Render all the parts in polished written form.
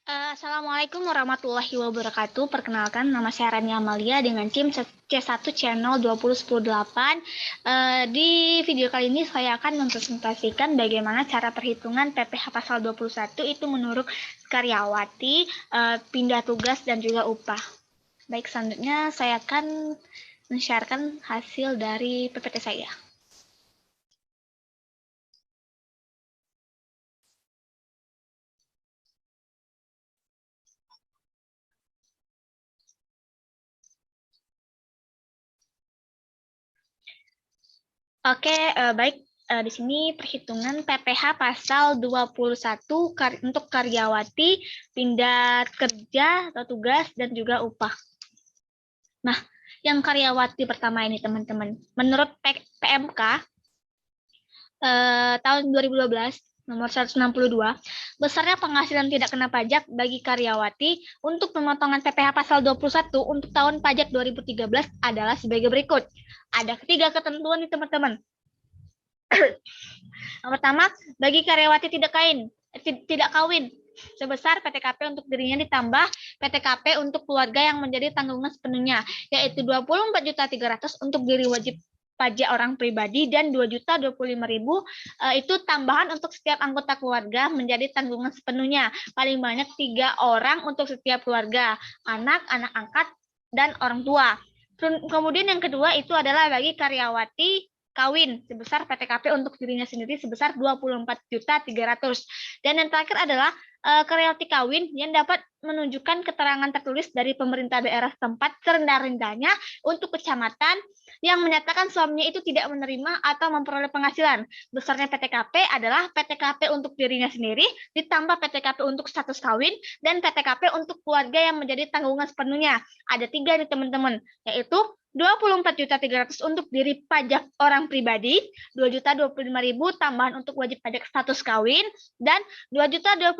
Assalamualaikum warahmatullahi wabarakatuh. Perkenalkan, nama saya Rani Amalia dengan tim C1 Channel 20108. Di video kali ini saya akan mempresentasikan bagaimana cara perhitungan PPh pasal 21 itu menurut karyawati, pindah tugas dan juga upah. Baik, selanjutnya saya akan men-sharekan hasil dari PPT saya. Oke, baik. Di sini perhitungan PPh pasal 21 untuk karyawati, pindah kerja atau tugas, dan juga upah. Nah, yang karyawati pertama ini teman-teman, menurut PMK tahun 2012, nomor 162, besarnya penghasilan tidak kena pajak bagi karyawati untuk pemotongan PPh pasal 21 untuk tahun pajak 2013 adalah sebagai berikut. Ada ketiga ketentuan nih teman-teman. Yang pertama, bagi karyawati tidak kawin sebesar PTKP untuk dirinya ditambah PTKP untuk keluarga yang menjadi tanggungan sepenuhnya, yaitu 24.300 untuk diri wajib pajak orang pribadi dan 2.025.000 itu tambahan untuk setiap anggota keluarga menjadi tanggungan sepenuhnya. Paling banyak 3 orang untuk setiap keluarga, anak, anak angkat, dan orang tua. Kemudian yang kedua itu adalah bagi karyawati kawin sebesar PTKP untuk dirinya sendiri sebesar 24.300. Dan yang terakhir adalah karyawati kawin yang dapat menunjukkan keterangan tertulis dari pemerintah daerah setempat serendah-rendahnya untuk kecamatan yang menyatakan suaminya itu tidak menerima atau memperoleh penghasilan. Besarnya PTKP adalah PTKP untuk dirinya sendiri ditambah PTKP untuk status kawin dan PTKP untuk keluarga yang menjadi tanggungan sepenuhnya. Ada 3 nih teman-teman, yaitu 24.300 untuk diri pajak orang pribadi, 2.025.000 tambahan untuk wajib pajak status kawin, dan 2.025.000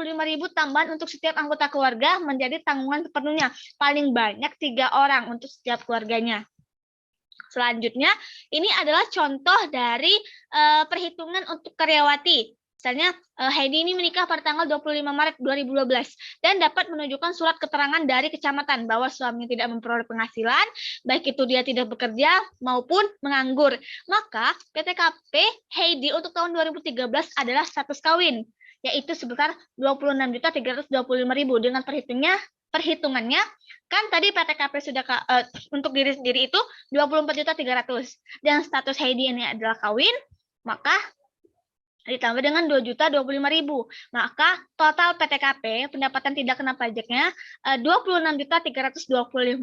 tambahan untuk setiap anggota keluarga menjadi tanggungan sepenuhnya. Paling banyak 3 orang untuk setiap keluarganya. Selanjutnya, ini adalah contoh dari perhitungan untuk karyawati. Misalnya, Heidi ini menikah pada tanggal 25 Maret 2012 dan dapat menunjukkan surat keterangan dari kecamatan bahwa suaminya tidak memperoleh penghasilan, baik itu dia tidak bekerja maupun menganggur. Maka PTKP Heidi untuk tahun 2013 adalah status kawin, yaitu sebesar 26.325.000 dengan perhitungannya kan tadi PTKP sudah untuk diri sendiri itu 24.300 dan status Heidi ini adalah kawin, maka ditambah dengan 2.025.000. Maka total PTKP pendapatan tidak kena pajaknya 26.325.000.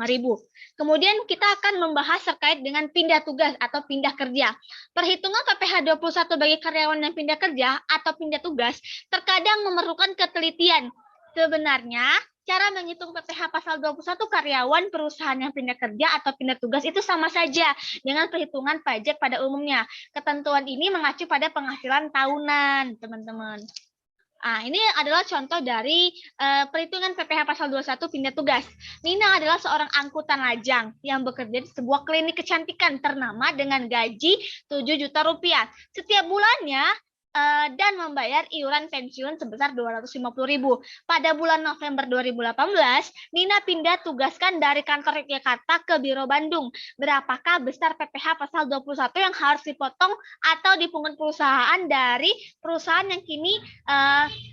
Kemudian kita akan membahas terkait dengan pindah tugas atau pindah kerja. Perhitungan PPh 21 bagi karyawan yang pindah kerja atau pindah tugas terkadang memerlukan ketelitian. Sebenarnya cara menghitung PPh pasal 21 karyawan perusahaan yang pindah kerja atau pindah tugas itu sama saja dengan perhitungan pajak pada umumnya. Ketentuan ini mengacu pada penghasilan tahunan, teman-teman. Ini adalah contoh dari perhitungan PPh pasal 21 pindah tugas. Nina adalah seorang angkutan lajang yang bekerja di sebuah klinik kecantikan ternama dengan gaji 7 juta rupiah. Setiap bulannya dan membayar iuran pensiun sebesar 250.000. Pada bulan November 2018, Nina pindah tugaskan dari kantor Yogyakarta ke Biro Bandung. Berapakah besar PPh pasal 21 yang harus dipotong atau dipungut perusahaan dari perusahaan yang kini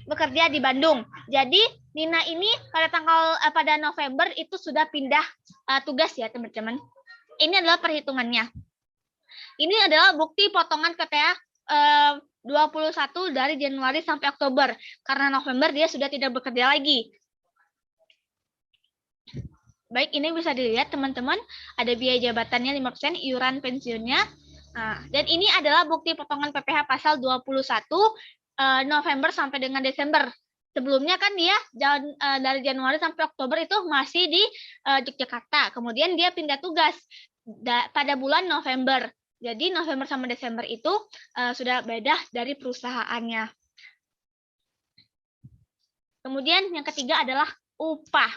bekerja di Bandung? Jadi Nina ini pada November itu sudah pindah tugas ya teman-teman. Ini adalah perhitungannya. Ini adalah bukti potongan PPh 21 dari Januari sampai Oktober. Karena November dia sudah tidak bekerja lagi. Baik, ini bisa dilihat teman-teman. Ada biaya jabatannya 5%, iuran pensiunnya. Dan ini adalah bukti potongan PPh pasal 21 November sampai dengan Desember. Sebelumnya kan dia dari Januari sampai Oktober itu masih di Yogyakarta. Kemudian dia pindah tugas pada bulan November. Jadi November sama Desember itu sudah beda dari perusahaannya. Kemudian yang ketiga adalah upah.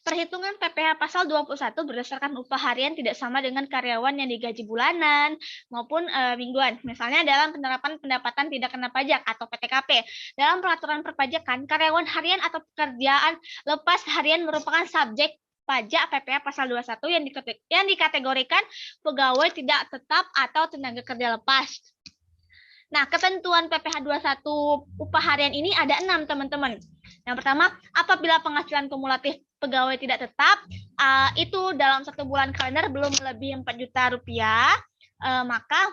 Perhitungan PPh pasal 21 berdasarkan upah harian tidak sama dengan karyawan yang digaji bulanan maupun mingguan. Misalnya dalam penerapan pendapatan tidak kena pajak atau PTKP. Dalam peraturan perpajakan, karyawan harian atau pekerjaan lepas harian merupakan subjek pajak PPh pasal 21 yang dikategorikan pegawai tidak tetap atau tenaga kerja lepas. Nah, ketentuan PPh 21 upah harian ini ada 6, teman-teman. Yang pertama, apabila penghasilan kumulatif pegawai tidak tetap, itu dalam 1 bulan kalender belum melebihi 4 juta rupiah, maka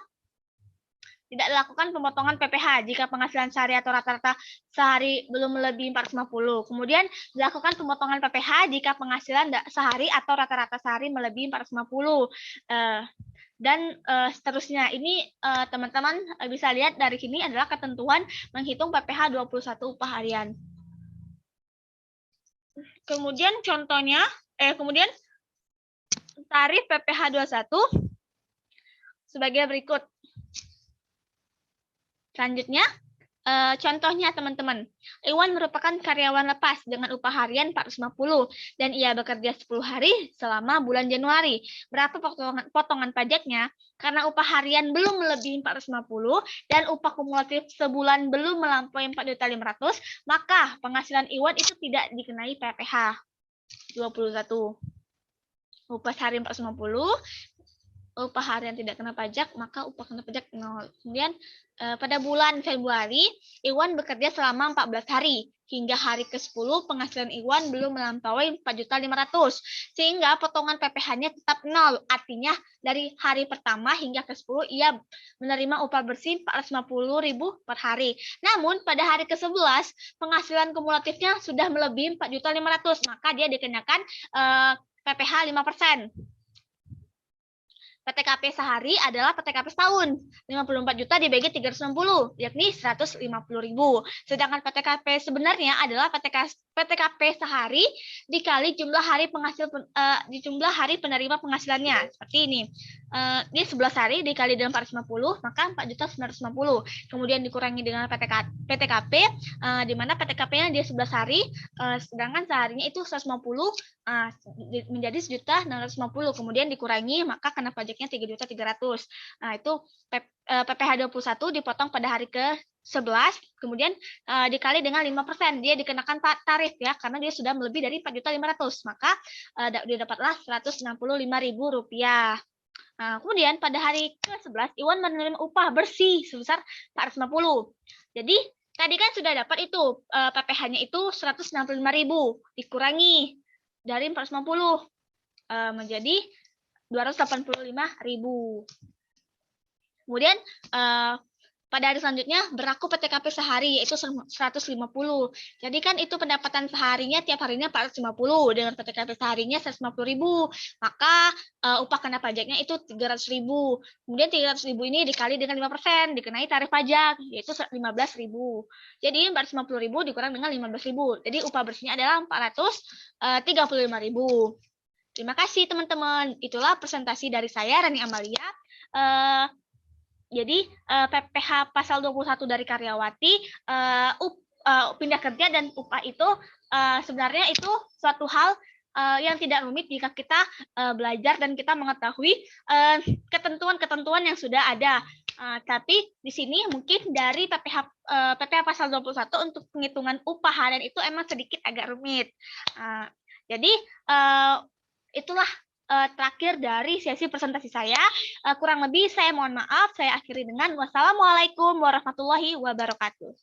tidak dilakukan pemotongan PPh jika penghasilan sehari atau rata-rata sehari belum melebihi 450. Kemudian dilakukan pemotongan PPh jika penghasilan sehari atau rata-rata sehari melebihi 450. Dan seterusnya. Ini teman-teman bisa lihat dari sini adalah ketentuan menghitung PPh 21 upah harian. Kemudian contohnya, kemudian tarif PPh 21 sebagai berikut. Selanjutnya, contohnya teman-teman, Iwan merupakan karyawan lepas dengan upah harian 450 dan ia bekerja 10 hari selama bulan Januari. Berapa potongan pajaknya? Karena upah harian belum melebihi 450 dan upah kumulatif sebulan belum melampaui 4.500.000, maka penghasilan Iwan itu tidak dikenai PPh 21. Upah harian 450, upah harian tidak kena pajak, maka upah kena pajak 0. Kemudian pada bulan Februari, Iwan bekerja selama 14 hari. Hingga hari ke-10, penghasilan Iwan belum melampaui 4.500.000. Sehingga potongan PPh-nya tetap 0. Artinya, dari hari pertama hingga ke-10, ia menerima upah bersih 450.000 per hari. Namun, pada hari ke-11, penghasilan kumulatifnya sudah melebihi 4.500.000. Maka dia dikenakan PPh 5%. PTKP sehari adalah PTKP setahun. 54 juta dibagi 360, yakni 150.000. Sedangkan PTKP sebenarnya adalah PTKP sehari dikali jumlah hari penerima penghasilannya. Seperti ini. Ini 11 hari dikali dengan 450, maka 4.950. Kemudian dikurangi dengan PTKP, di mana PTKP-nya dia 11 hari, sedangkan seharinya itu 150, menjadi 1.650. Kemudian dikurangi, maka kena pajaknya 3.300.000. Nah, itu PPh 21 dipotong pada hari ke-11, kemudian dikali dengan 5%. Dia dikenakan tarif ya, karena dia sudah melebihi dari 4.500.000. Maka dia dapatlah Rp165.000. Nah, kemudian pada hari ke-11, Iwan menerima upah bersih sebesar 450. Jadi, tadi kan sudah dapat itu, PPh-nya itu 165.000, dikurangi dari 450 menjadi 285.000. Kemudian pada hari selanjutnya berlaku PTKP sehari, yaitu 150. Jadi kan itu pendapatan seharinya tiap harinya 450, dengan PTKP seharinya 150.000. Maka upah kena pajaknya itu 300.000. Kemudian 300.000 ini dikali dengan 5%, dikenai tarif pajak, yaitu 15.000. Jadi 450.000 dikurang dengan 15.000. Jadi upah bersihnya adalah 435.000. Terima kasih teman-teman. Itulah presentasi dari saya, Rani Amalia. Jadi PPh pasal 21 dari karyawati, pindah kerja dan upah itu sebenarnya itu suatu hal yang tidak rumit jika kita belajar dan kita mengetahui ketentuan-ketentuan yang sudah ada. Tapi di sini mungkin dari PPh pasal 21 untuk penghitungan upah harian itu emang sedikit agak rumit. Jadi itulah terakhir dari sesi presentasi saya. Kurang lebih saya mohon maaf, saya akhiri dengan wassalamualaikum warahmatullahi wabarakatuh.